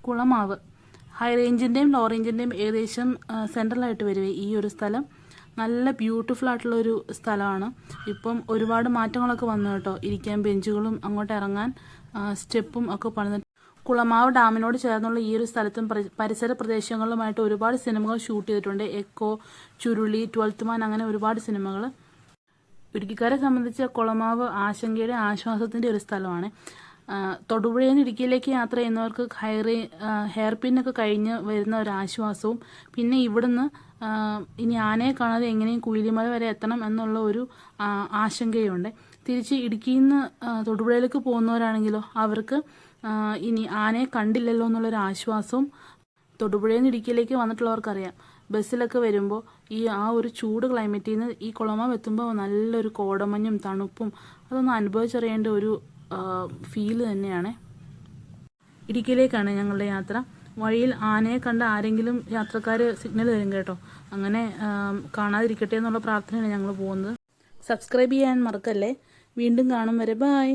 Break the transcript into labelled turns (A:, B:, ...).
A: Kulamavu high റേഞ്ചിൻ്റെയും law റേഞ്ചിൻ്റെയും ഏകദേശം സെൻട്രലായിട്ട് വരുവേ ഈ ഒരു സ്ഥലം. നല്ല ബ്യൂട്ടിഫുൾ ആയിട്ടുള്ളൊരു സ്ഥലമാണ്. ഇപ്പം ഒരുപാട് മാറ്റങ്ങളൊക്കെ വന്നു കേട്ടോ. ഇരിക്കാൻ ബെഞ്ചുകളും അങ്ങോട്ട് ഇറങ്ങാൻ സ്റ്റെപ്പും ഒക്കെ പണിത്. കുളമാവ് ഡാമിനോട് ചേർന്നുള്ള ഈ ഒരു സ്ഥലത്തും പരിസര പ്രദേശങ്ങളിലുമായിട്ട് ഒരുപാട് സിനിമകൾ ഷൂട്ട് ചെയ്തിട്ടുണ്ട്. എക്കോ, ചുരുളി, 12th മാൻ, അങ്ങനെ ഒരുപാട് സിനിമകൾ. ഇടുക്കിക്കാരെ സംബന്ധിച്ച് കുളമാവ് ആശങ്കയുടെ ആശ്വാസത്തിൻ്റെ ഒരു സ്ഥലമാണ്. തൊടുപുഴയിൽ നിന്ന് ഇടുക്കിയിലേക്ക് യാത്ര ചെയ്യുന്നവർക്ക് ഹെയർ പിന്നൊക്കെ കഴിഞ്ഞ് വരുന്ന ഒരു ആശ്വാസവും, പിന്നെ ഇവിടുന്ന് ഇനി ആനയെ കാണാതെ എങ്ങനെയും കുയിലിമല വരെ എത്തണം എന്നുള്ള ഒരു ആശങ്കയുണ്ട്. തിരിച്ച് ഇടുക്കിയിൽ നിന്ന് തൊടുപുഴയിലേക്ക് പോകുന്നവരാണെങ്കിലോ അവർക്ക് ഇനി ആനയെ കണ്ടില്ലല്ലോ എന്നുള്ളൊരു ആശ്വാസവും. തൊടുപുഴയിൽ നിന്ന് ഇടുക്കിയിലേക്ക് വന്നിട്ടുള്ളവർക്കറിയാം, ബസ്സിലൊക്കെ വരുമ്പോൾ ആ ഒരു ചൂട് ക്ലൈമറ്റിൽ നിന്ന് ഈ കുളമാവ് എത്തുമ്പോൾ നല്ലൊരു കോടമഞ്ഞും തണുപ്പും അതൊന്ന് അനുഭവിച്ചറിയേണ്ട ഒരു ഫീല് തന്നെയാണ്. ഇടുക്കിയിലേക്കാണ് ഞങ്ങളുടെ യാത്ര. വഴിയിൽ ആനയെ കണ്ട ആരെങ്കിലും യാത്രക്കാർ സിഗ്നൽ തരും കേട്ടോ. അങ്ങനെ കാണാതിരിക്കട്ടെ എന്നുള്ള പ്രാർത്ഥനയാണ് ഞങ്ങൾ പോകുന്നത്. സബ്സ്ക്രൈബ് ചെയ്യാൻ മറക്കല്ലേ. വീണ്ടും കാണും വരെ ബായ്.